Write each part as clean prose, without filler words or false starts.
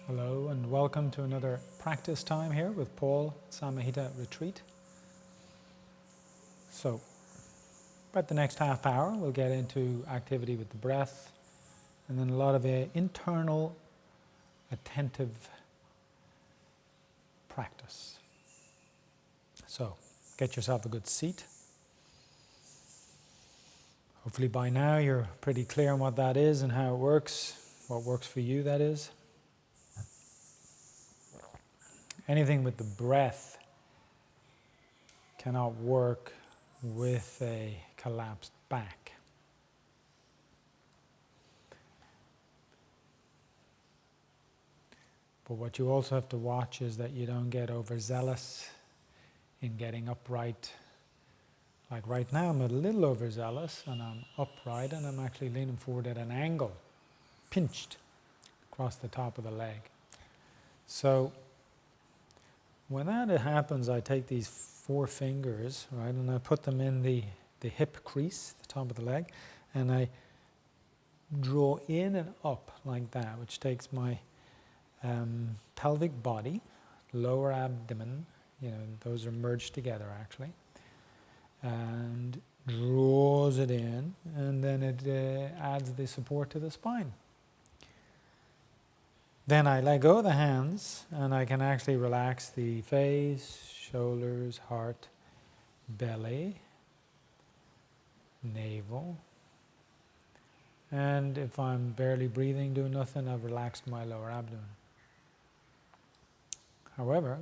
Hello and welcome to another practice time here with Paul Samahita Retreat. So, about the next half hour we'll get into activity with the breath and then a lot of internal attentive practice. So, get yourself a good seat. Hopefully by now you're pretty clear on what that is and how it works, what works for you that is. Anything with the breath cannot work with a collapsed back. But what you also have to watch is that you don't get overzealous in getting upright. Like right now I'm a little overzealous and I'm upright and I'm actually leaning forward at an angle, pinched across the top of the leg. So when that happens, I take these 4 fingers, right, and I put them in the hip crease, the top of the leg, and I draw in and up like that, which takes my pelvic body, lower abdomen, those are merged together actually, and draws it in, and then it adds the support to the spine. Then I let go of the hands and I can actually relax the face, shoulders, heart, belly, navel. And if I'm barely breathing, doing nothing, I've relaxed my lower abdomen. However,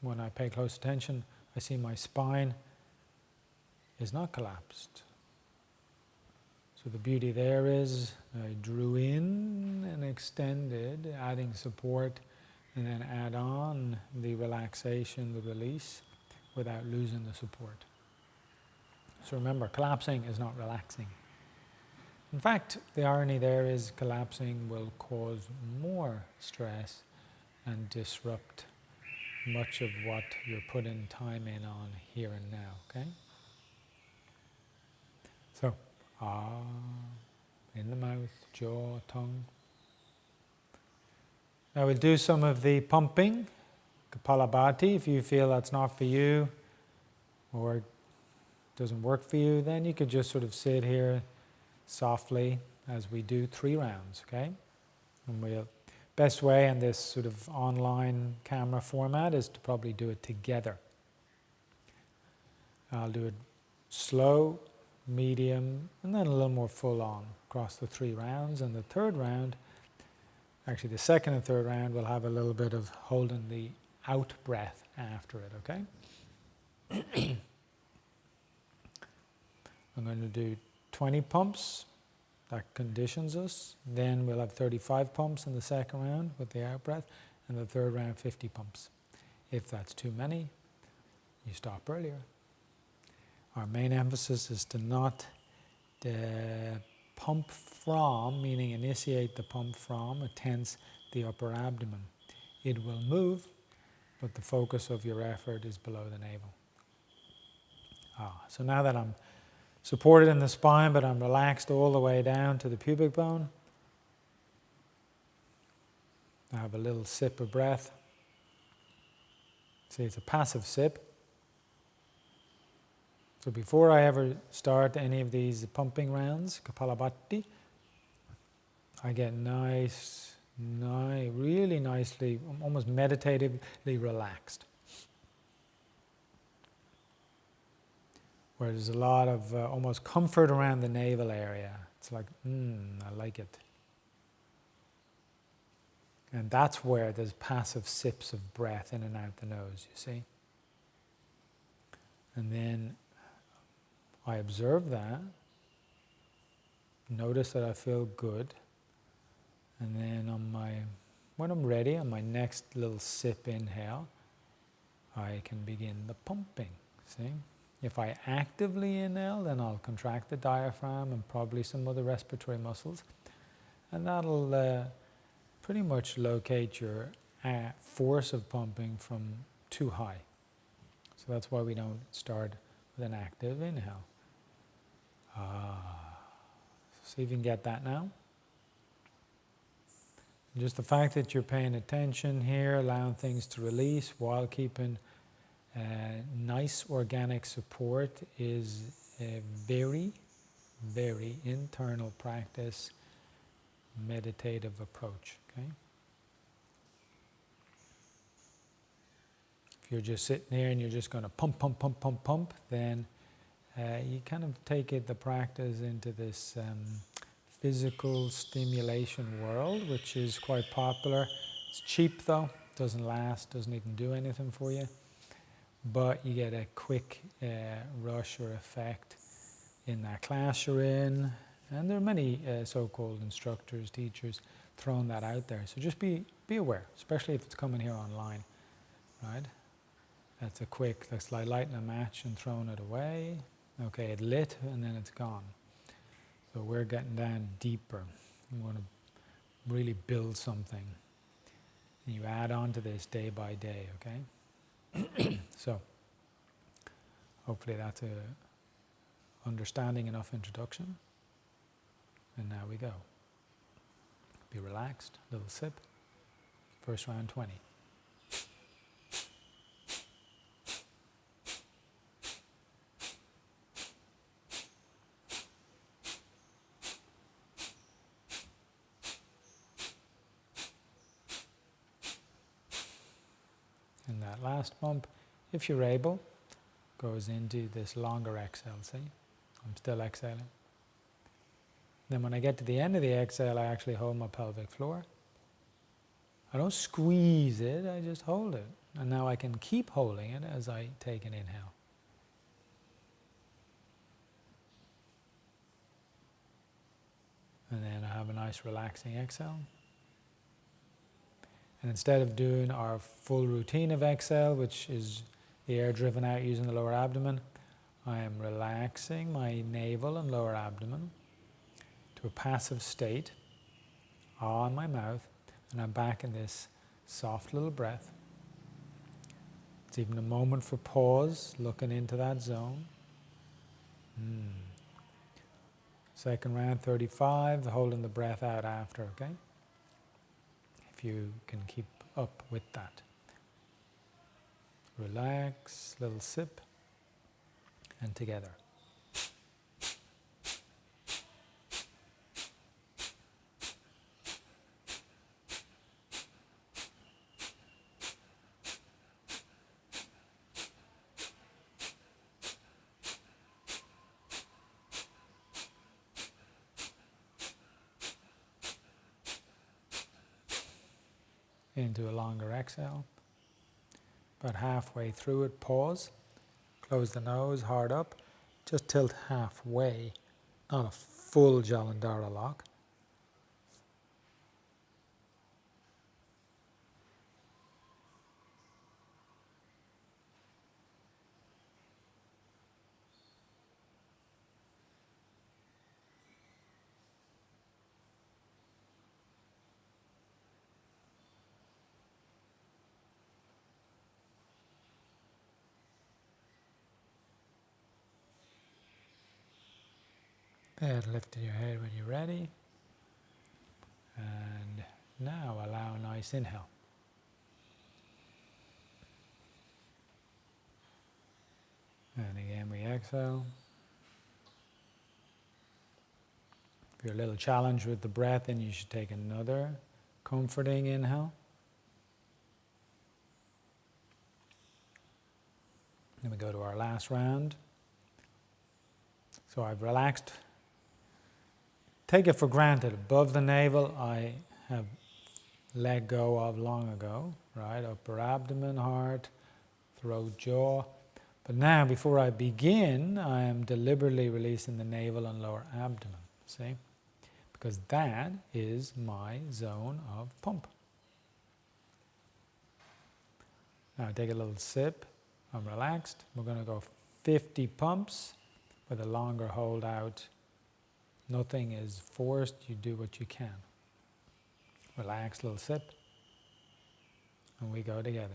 when I pay close attention, I see my spine is not collapsed. So the beauty there is I drew in and extended, adding support, and then add on the relaxation, the release, without losing the support. So remember, collapsing is not relaxing. In fact, the irony there is collapsing will cause more stress and disrupt much of what you're putting time in on here and now, okay? So, in the mouth, jaw, tongue. Now we'll do some of the pumping, Kapalabhati. If you feel that's not for you or doesn't work for you, then you could just sort of sit here softly as we do 3 rounds, okay? And the best way in this sort of online camera format is to probably do it together. I'll do it slow, medium, and then a little more full on across the 3 rounds. And the third round, actually the second and third round, will have a little bit of holding the out breath after it, okay? I'm going to do 20 pumps, that conditions us. Then we'll have 35 pumps in the second round with the out breath, and the third round 50 pumps. If that's too many, you stop earlier. Our main emphasis is to not pump from, meaning initiate the pump from, tense the upper abdomen. It will move, but the focus of your effort is below the navel. So now that I'm supported in the spine, but I'm relaxed all the way down to the pubic bone, I have a little sip of breath. See, it's a passive sip. So before I ever start any of these pumping rounds, Kapalabhati, I get really nicely, almost meditatively relaxed. Where there's a lot of almost comfort around the navel area. It's like, I like it. And that's where there's passive sips of breath in and out the nose, you see. And then I observe that, notice that I feel good, and then when I'm ready, on my next little sip inhale, I can begin the pumping, see? If I actively inhale, then I'll contract the diaphragm and probably some other respiratory muscles, and that'll pretty much locate your force of pumping from too high. So that's why we don't start with an active inhale. See if you can get that now. Just the fact that you're paying attention here, allowing things to release while keeping nice organic support is a very, very internal practice, meditative approach. Okay? If you're just sitting there and you're just going to pump, pump, pump, pump, pump, then you kind of take the practice into this physical stimulation world, which is quite popular. It's cheap though, doesn't last, doesn't even do anything for you, but you get a quick rush or effect in that class you're in, and there are many so-called instructors, teachers throwing that out there. So just be aware, especially if it's coming here online, right? That's a quick, that's like lighting a match and throwing it away. Okay, it lit and then it's gone. So we're getting down deeper. We want to really build something. And you add on to this day by day, okay? So hopefully that's a understanding enough introduction. And now we go. Be relaxed, little sip. First round 20. And that last bump, if you're able, goes into this longer exhale, see? I'm still exhaling. Then when I get to the end of the exhale, I actually hold my pelvic floor. I don't squeeze it, I just hold it. And now I can keep holding it as I take an inhale. And then I have a nice relaxing exhale. And instead of doing our full routine of exhale, which is the air driven out using the lower abdomen, I am relaxing my navel and lower abdomen to a passive state on my mouth, and I'm back in this soft little breath. It's even a moment for pause, looking into that zone. Second round, 35, holding the breath out after, okay? If you can keep up with that. Relax, little sip, and together. Into a longer exhale. About halfway through it, pause. Close the nose, hard up. Just tilt halfway, not a full Jalandhara lock. Head lifting your head when you're ready. And now allow a nice inhale. And again we exhale. If you're a little challenged with the breath, then you should take another comforting inhale. Then we go to our last round. So I've relaxed. Take it for granted. Above the navel, I have let go of long ago, right? Upper abdomen, heart, throat, jaw. But now, before I begin, I am deliberately releasing the navel and lower abdomen, see? Because that is my zone of pump. Now take a little sip. I'm relaxed. We're going to go 50 pumps with a longer hold out. Nothing is forced, you do what you can. Relax, little sip, and we go together.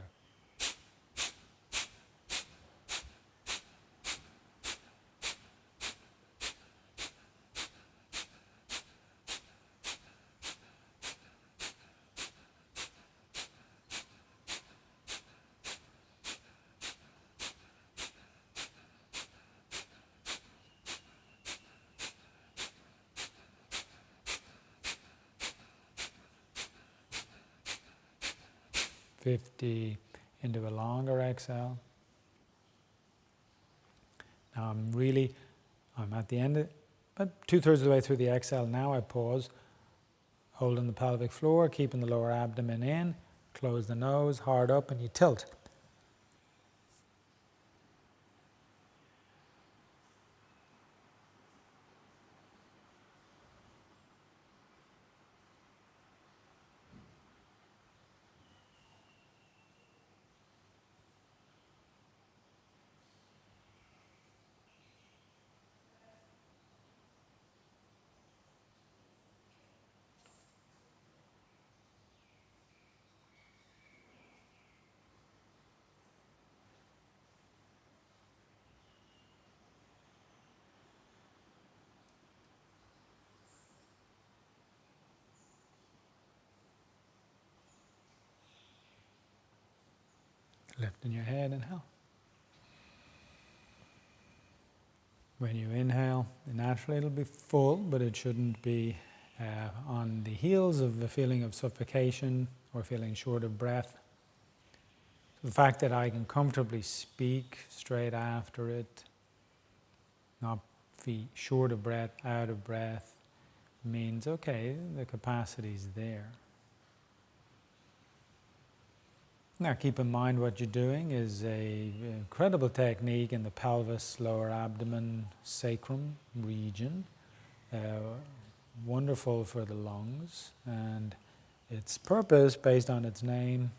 50 into a longer exhale. Now I'm at the end, about 2/3 of the way through the exhale. Now I pause, holding the pelvic floor, keeping the lower abdomen in, close the nose, hard up, and you tilt. Lifting your head, inhale. When you inhale, naturally it'll be full, but it shouldn't be on the heels of a feeling of suffocation or feeling short of breath. The fact that I can comfortably speak straight after it, not be short of breath, out of breath, means, okay, the capacity's there. Now keep in mind what you're doing is an incredible technique in the pelvis, lower abdomen, sacrum region. Wonderful for the lungs, and its purpose, based on its name,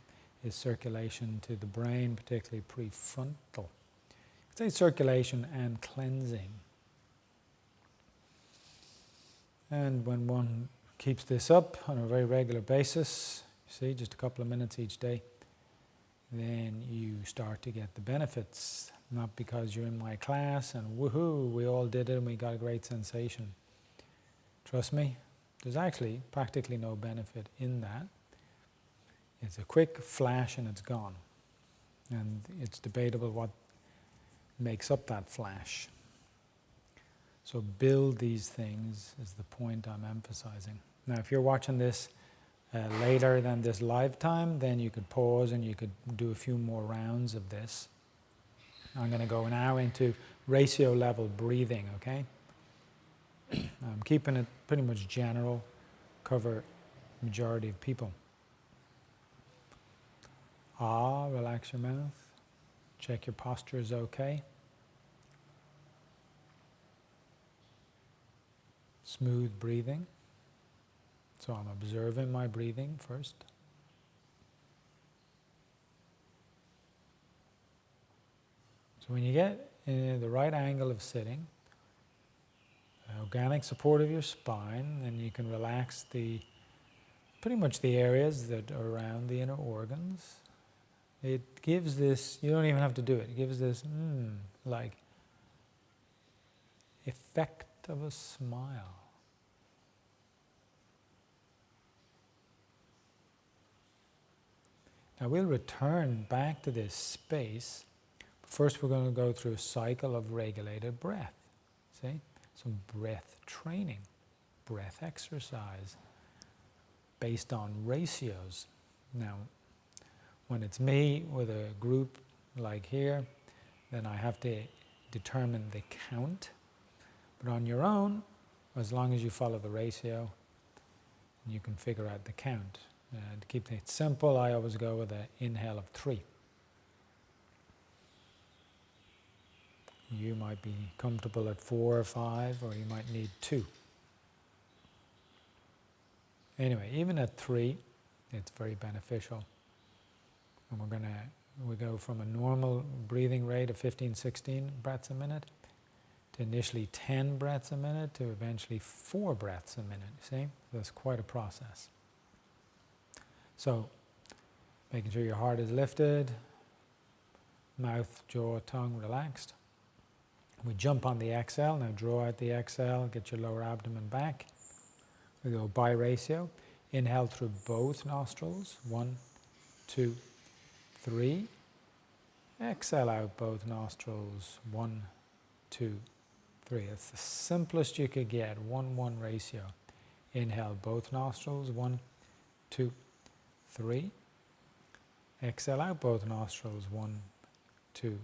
is circulation to the brain, particularly prefrontal. Say circulation and cleansing. And when one keeps this up on a very regular basis, see, just a couple of minutes each day, then you start to get the benefits, not because you're in my class and woohoo, we all did it and we got a great sensation. Trust me, there's actually practically no benefit in that. It's a quick flash and it's gone. And it's debatable what makes up that flash. So build these things is the point I'm emphasizing. Now if you're watching this later than this live time, then you could pause and you could do a few more rounds of this. I'm going to go now into ratio level breathing, okay? I'm keeping it pretty much general, cover majority of people. Relax your mouth. Check your posture is okay. Smooth breathing. So I'm observing my breathing first. So when you get in the right angle of sitting, organic support of your spine, then you can relax pretty much the areas that are around the inner organs. It gives this, you don't even have to do it, it gives this like effect of a smile. Now we'll return back to this space. First we're going to go through a cycle of regulated breath. See? Some breath training, breath exercise based on ratios. Now, when it's me with a group like here, then I have to determine the count. But on your own, as long as you follow the ratio, you can figure out the count. To keep it simple, I always go with an inhale of 3. You might be comfortable at 4 or 5, or you might need 2. Anyway, even at 3, it's very beneficial. And we go from a normal breathing rate of 15, 16 breaths a minute to initially 10 breaths a minute to eventually 4 breaths a minute. See? That's quite a process. So, making sure your heart is lifted, mouth, jaw, tongue relaxed. We jump on the exhale. Now draw out the exhale, get your lower abdomen back. We go by ratio. Inhale through both nostrils. 1, 2, 3. Exhale out both nostrils. 1, 2, 3. It's the simplest you could get. 1-1 ratio. Inhale both nostrils. 1, 2, 3. Exhale out both nostrils. 1, 2,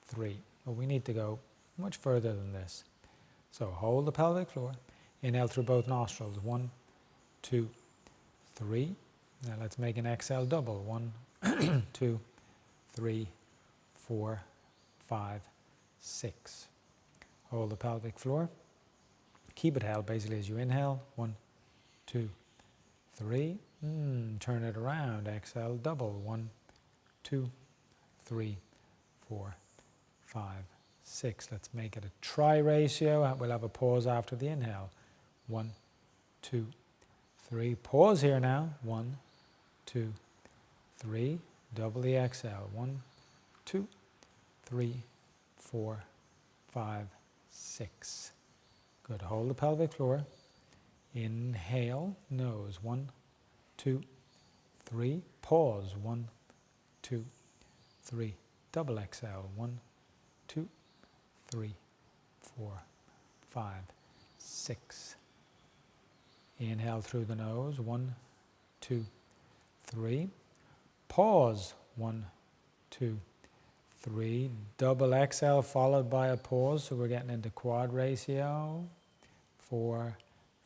3. But we need to go much further than this. So hold the pelvic floor. Inhale through both nostrils. 1, 2, 3. Now let's make an exhale double. 1, 2, 3, 4, 5, 6. Hold the pelvic floor. Keep it held basically as you inhale. 1, 2, 3. Turn it around. Exhale double. 1, 2, 3, 4, 5, 6. Let's make it a try ratio. We'll have a pause after the inhale. 1, 2, 3. Pause here now. 1, 2, 3. Double the exhale. 1, 2, 3, 4, 5, 6. Good. Hold the pelvic floor. Inhale, nose. 1, 2, 3. Pause. 1, 2, 3. Double exhale. 1, 2, 3, 4, 5, 6. Inhale through the nose. 1, 2, 3. Pause. 1, 2, 3. Double exhale followed by a pause. So we're getting into quad ratio. 4,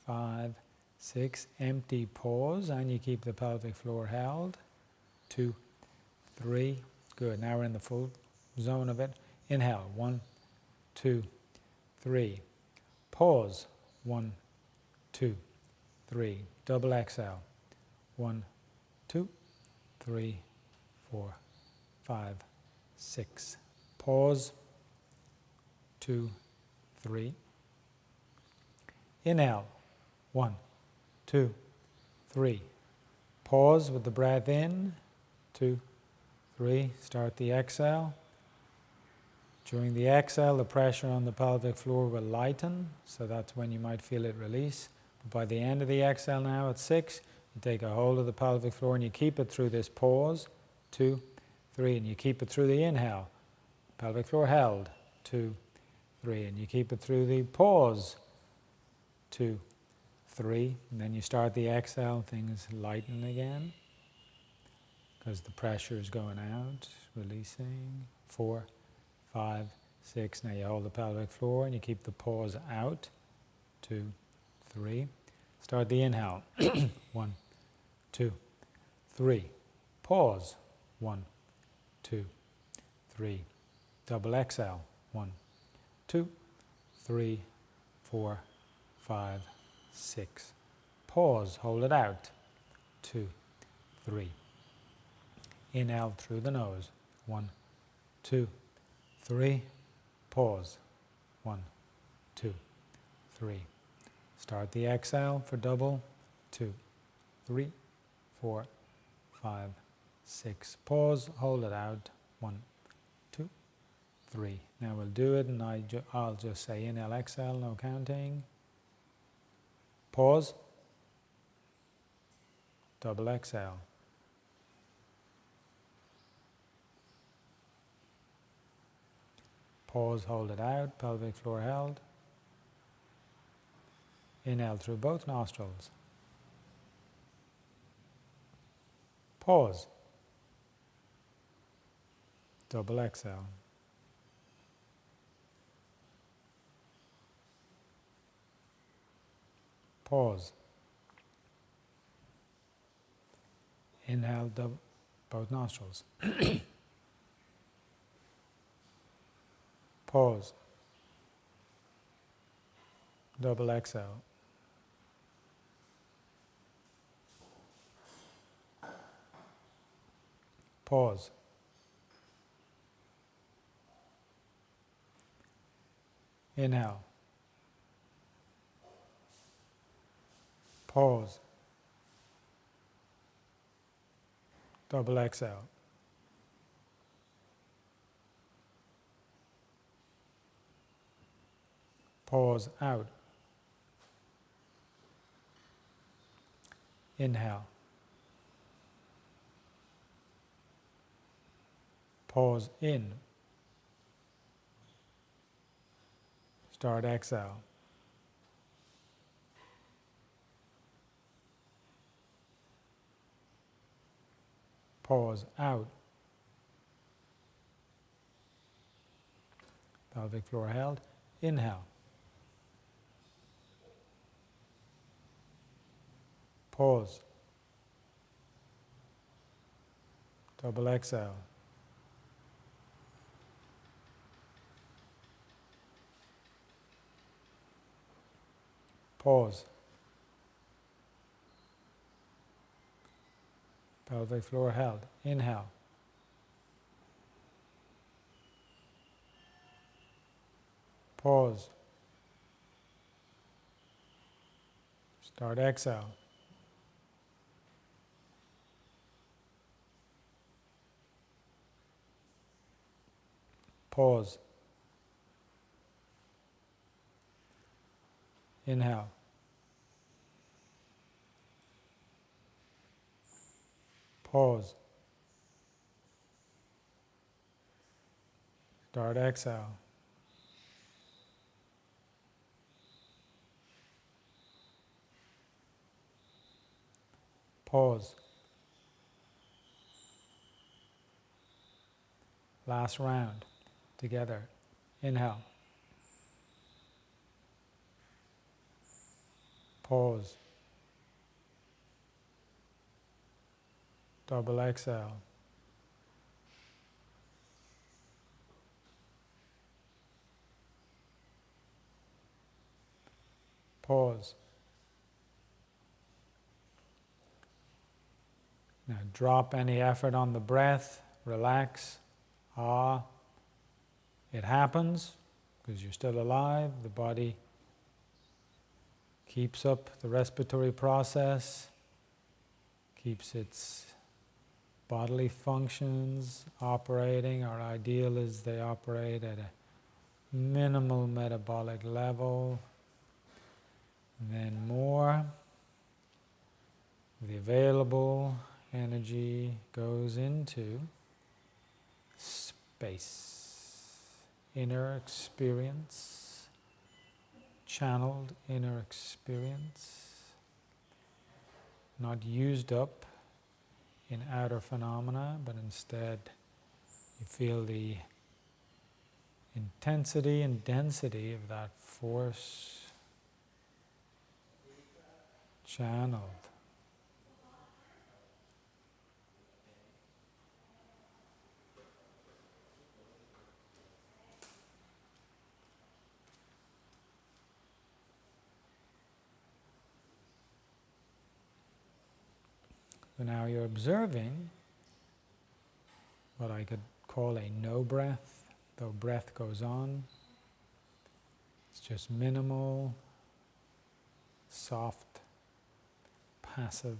5, 6. Empty pause. And you keep the pelvic floor held. 2, 3. Good. Now we're in the full zone of it. Inhale. 1, 2, 3. Pause. 1, 2, 3. Double exhale. 1, 2, 3, 4, 5, 6. Pause. 2, 3. Inhale. 1, 2, 3. Pause with the breath in. 2, 3. Start the exhale. During the exhale, the pressure on the pelvic floor will lighten, so that's when you might feel it release. But by the end of the exhale now at 6, you take a hold of the pelvic floor and you keep it through this pause. 2, 3, and you keep it through the inhale. Pelvic floor held. 2, 3, and you keep it through the pause. 2, 3, and then you start the exhale, things lighten again because the pressure is going out, releasing. 4, 5, 6. Now you hold the pelvic floor and you keep the pause out. 2, 3. Start the inhale. 1, 2, 3. Pause. 1, 2, 3. Double exhale. 1, 2, 3, 4, 5, 6. Pause. Hold it out. 2, 3. Inhale through the nose. 1, 2, 3. Pause. 1, 2, 3. Start the exhale for double. 2, 3, 4, 5, 6. Pause. Hold it out. 1, 2, 3. Now we'll do it, and I'll just say inhale, exhale, no counting. Pause. Double exhale. Pause, hold it out, pelvic floor held. Inhale through both nostrils. Pause. Double exhale. Pause. Inhale both nostrils. Pause. Double exhale. Pause. Inhale. Pause. Double exhale. Pause out. Inhale. Pause in. Start exhale. Pause. Out. Pelvic floor held. Inhale. Pause. Double exhale. Pause. Pelvic floor held. Inhale. Pause. Start exhale. Pause. Inhale. Pause. Start exhale. Pause. Last round. Together. Inhale. Pause. Double exhale. Pause. Now drop any effort on the breath. Relax. It happens because you're still alive. The body keeps up the respiratory process, keeps its bodily functions operating. Our ideal is they operate at a minimal metabolic level, and then more. The available energy goes into space, inner experience, channeled inner experience, not used up in outer phenomena, but instead you feel the intensity and density of that force channeled. So now you're observing what I could call a no breath, though breath goes on. It's just minimal, soft, passive.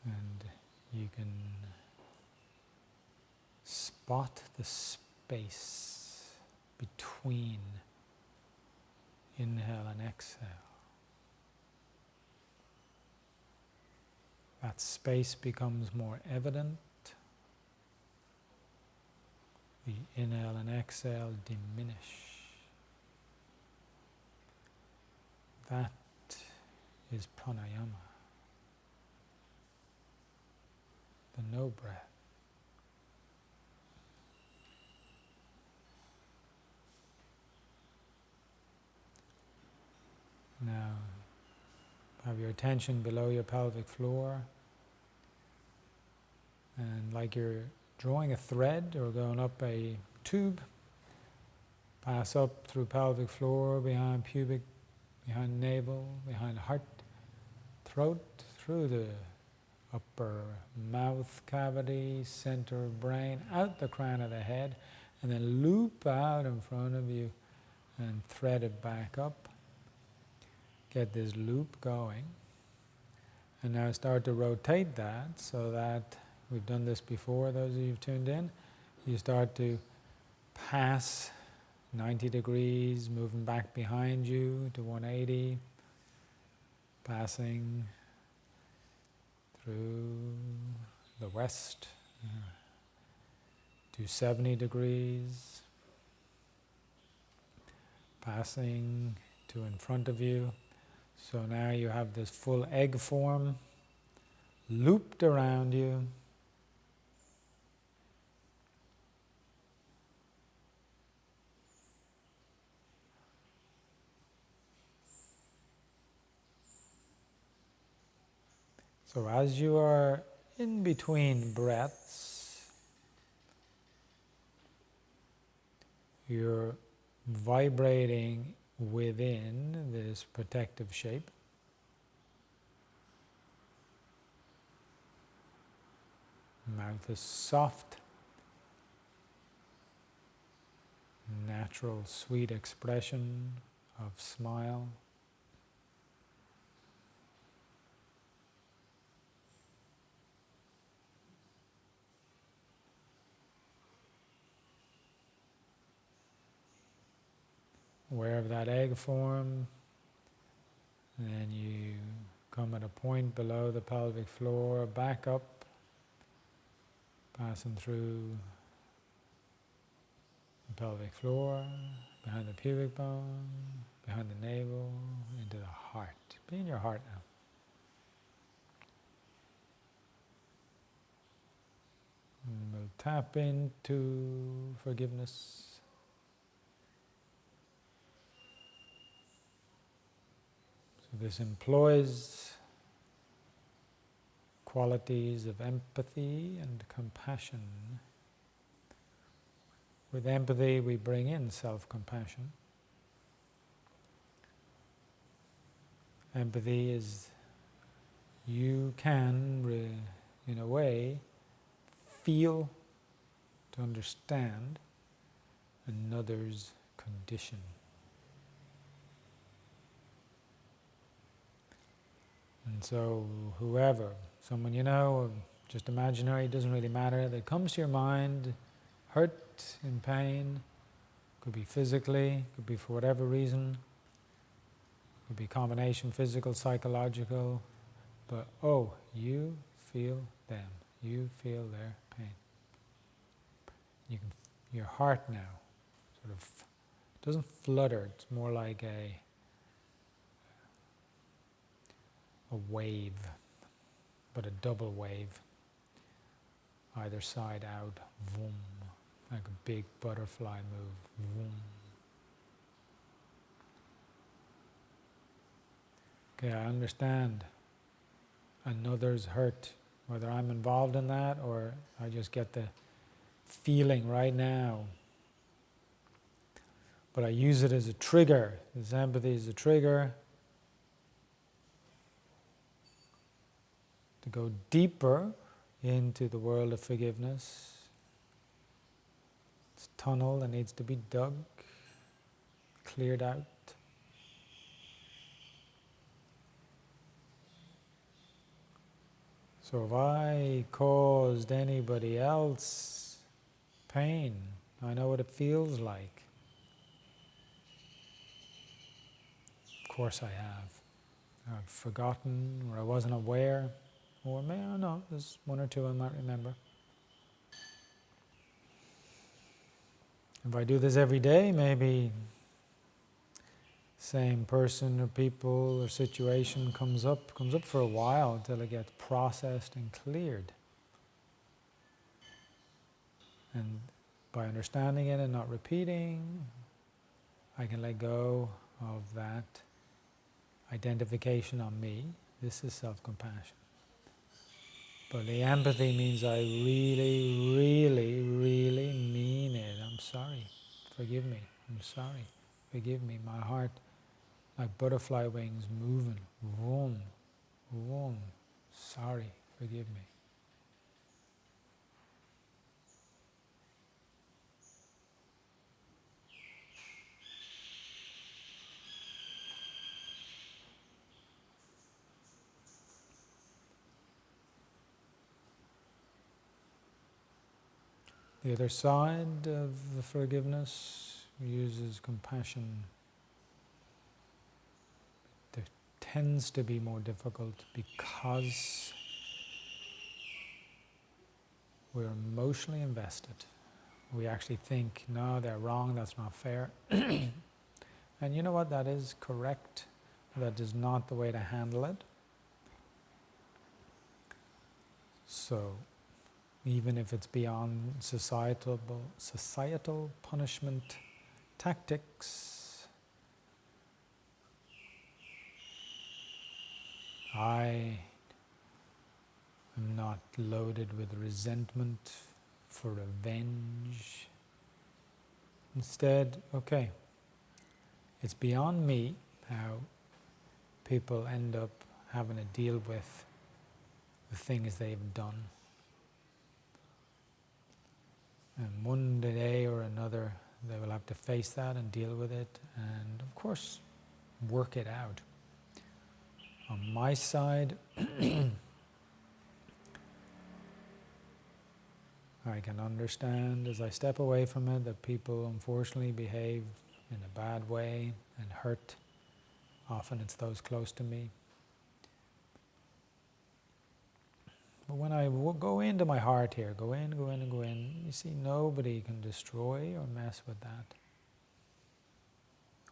And you can spot the space between inhale and exhale. That space becomes more evident. The inhale and exhale diminish. That is pranayama, the no breath. Now, have your attention below your pelvic floor, and like you're drawing a thread or going up a tube, pass up through pelvic floor, behind pubic, behind navel, behind heart, throat, through the upper mouth cavity, center of brain, out the crown of the head, and then loop out in front of you and thread it back up. Get this loop going, and now start to rotate that so that, we've done this before, those of you who've tuned in, you start to pass 90 degrees, moving back behind you to 180, passing through the west to 70 degrees, passing to in front of you. So now you have this full egg form looped around you. So as you are in between breaths, you're vibrating within this protective shape. Mouth is soft, natural, sweet expression of smile. Aware of that egg form, and then you come at a point below the pelvic floor, back up, passing through the pelvic floor, behind the pubic bone, behind the navel, into the heart. Be in your heart now. And we'll tap into forgiveness. So this employs qualities of empathy and compassion. With empathy, we bring in self-compassion. Empathy is you can, in a way, feel to understand another's condition. And so whoever, someone you know, or just imaginary, it doesn't really matter, that comes to your mind, hurt, in pain, could be physically, could be for whatever reason, could be a combination physical, psychological, but you feel them, you feel their pain. Your heart now sort of doesn't flutter, it's more like a wave, but a double wave, either side out, vroom, like a big butterfly move, vroom. Okay, I understand another's hurt, whether I'm involved in that or I just get the feeling right now. But I use it as a trigger. This empathy is a trigger to go deeper into the world of forgiveness. It's a tunnel that needs to be dug, cleared out. So if I caused anybody else pain, I know what it feels like. Of course I have. I've forgotten, or I wasn't aware, or maybe, I don't know, there's one or two I might remember. If I do this every day, maybe same person or people or situation comes up for a while until it gets processed and cleared. And by understanding it and not repeating, I can let go of that identification on me. This is self-compassion. But the empathy means I really, really, really mean it. I'm sorry. Forgive me. I'm sorry. Forgive me. My heart, like butterfly wings, moving. Vroom, vroom. Sorry. Forgive me. The other side of the forgiveness uses compassion. It tends to be more difficult because we're emotionally invested. We actually think, no, they're wrong, that's not fair. And you know what? That is correct. That is not the way to handle it. So, even if it's beyond societal punishment tactics, I am not loaded with resentment for revenge. Instead, okay, it's beyond me how people end up having to deal with the things they've done. And one day or another, they will have to face that and deal with it, and of course, work it out. On my side, I can understand as I step away from it that people unfortunately behave in a bad way and hurt. Often it's those close to me. But when I go into my heart here, go in, you see nobody can destroy or mess with that.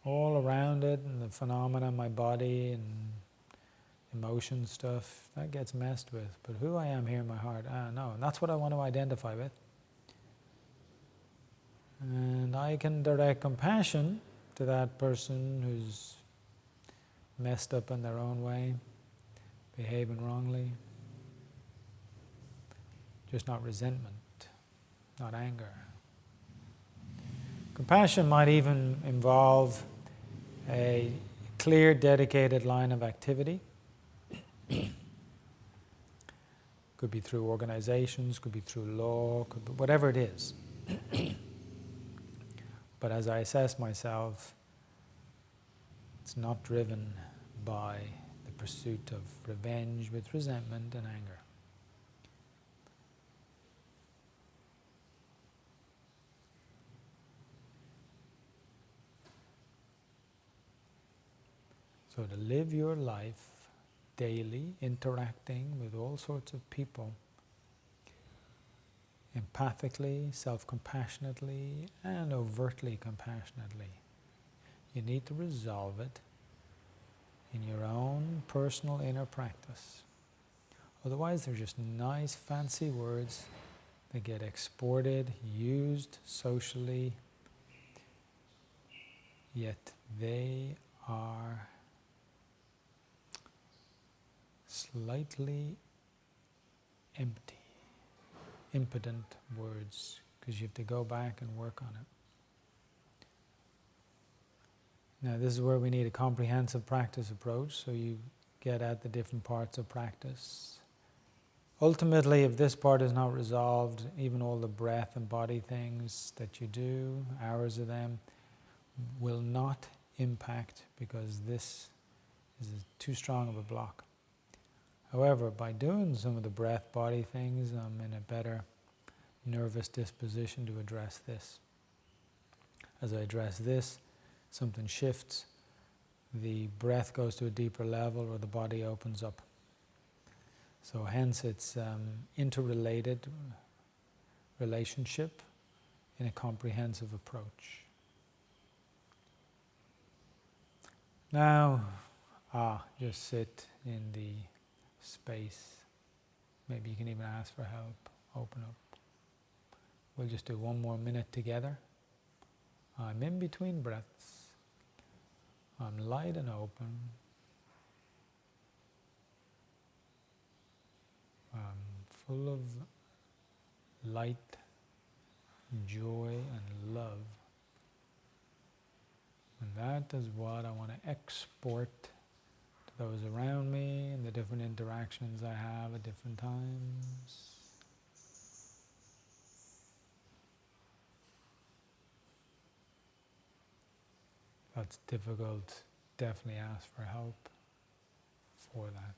All around it and the phenomena, my body and emotion stuff, that gets messed with. But who I am here in my heart, no. And that's what I want to identify with. And I can direct compassion to that person who's messed up in their own way, behaving wrongly. Just not resentment, not anger. Compassion might even involve a clear, dedicated line of activity. Could be through organizations, could be through law, could be whatever it is. But as I assess myself, it's not driven by the pursuit of revenge with resentment and anger. So to live your life daily, interacting with all sorts of people, empathically, self-compassionately, and overtly compassionately, you need to resolve it in your own personal inner practice. Otherwise, they're just nice, fancy words that get exported, used socially, yet they are slightly empty, impotent words, because you have to go back and work on it. Now, this is where we need a comprehensive practice approach, so you get at the different parts of practice. Ultimately, if this part is not resolved, even all the breath and body things that you do, hours of them, will not impact because this is too strong of a block. However, by doing some of the breath, body things, I'm in a better nervous disposition to address this. As I address this, something shifts, the breath goes to a deeper level or the body opens up. So hence it's interrelated relationship in a comprehensive approach. Now, just sit in the space. Maybe you can even ask for help, open up. We'll just do one more minute together. I'm in between breaths. I'm light and open. I'm full of light, joy, and love. And that is what I want to export to those around me and the different interactions I have at different times. That's difficult. Definitely ask for help for that.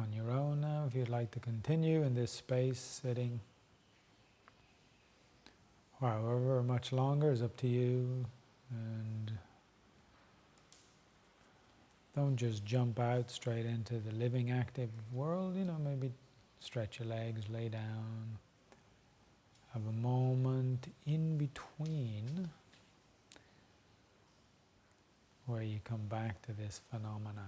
on your own now. If you'd like to continue in this space, sitting however much longer is up to you, and don't just jump out straight into the living active world. Maybe stretch your legs, lay down, have a moment in between where you come back to this phenomena.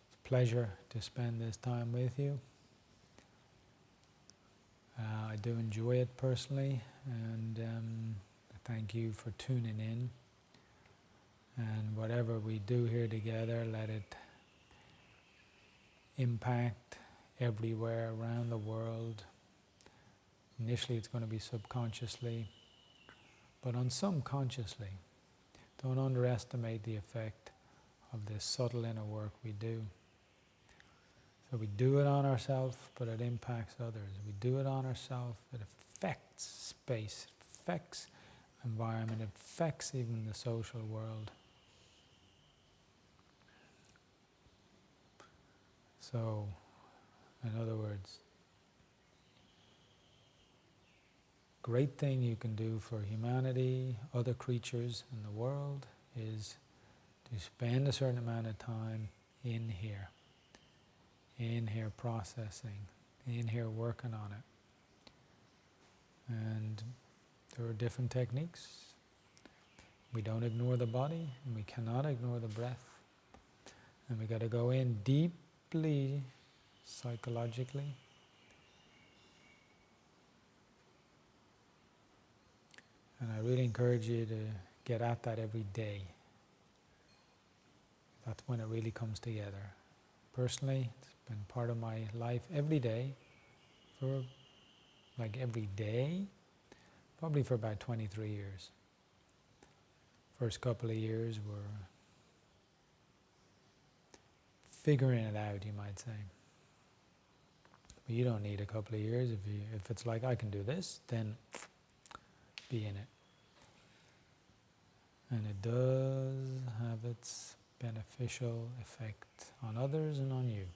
It's a pleasure to spend this time with you. I do enjoy it personally, and thank you for tuning in. And whatever we do here together, let it impact everywhere around the world. Initially it's going to be subconsciously, but on some consciously. Don't underestimate the effect of this subtle inner work we do. So we do it on ourselves, but it impacts others. We do it on ourselves, it affects space, it affects environment, it affects even the social world. So, in other words, great thing you can do for humanity, other creatures in the world, is to spend a certain amount of time in here processing, in here working on it. And there are different techniques. We don't ignore the body, and we cannot ignore the breath. And we got to go in deeply psychologically. And I really encourage you to get at that every day. That's when it really comes together. Personally, it's been part of my life every day, probably for about 23 years. First couple of years were figuring it out, you might say. But you don't need a couple of years. If it's like, I can do this, then be in it. And it does have its beneficial effect on others and on you.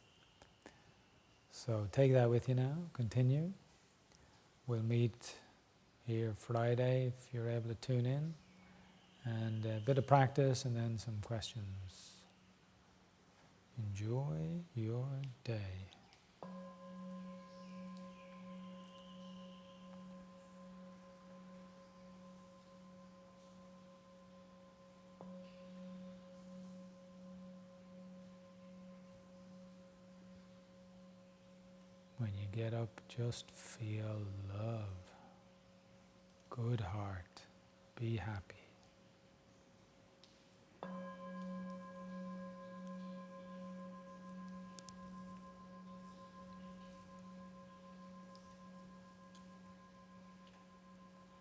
So take that with you now, continue. We'll meet here Friday if you're able to tune in. And a bit of practice and then some questions. Enjoy your day. When you get up, just feel love, good heart, be happy.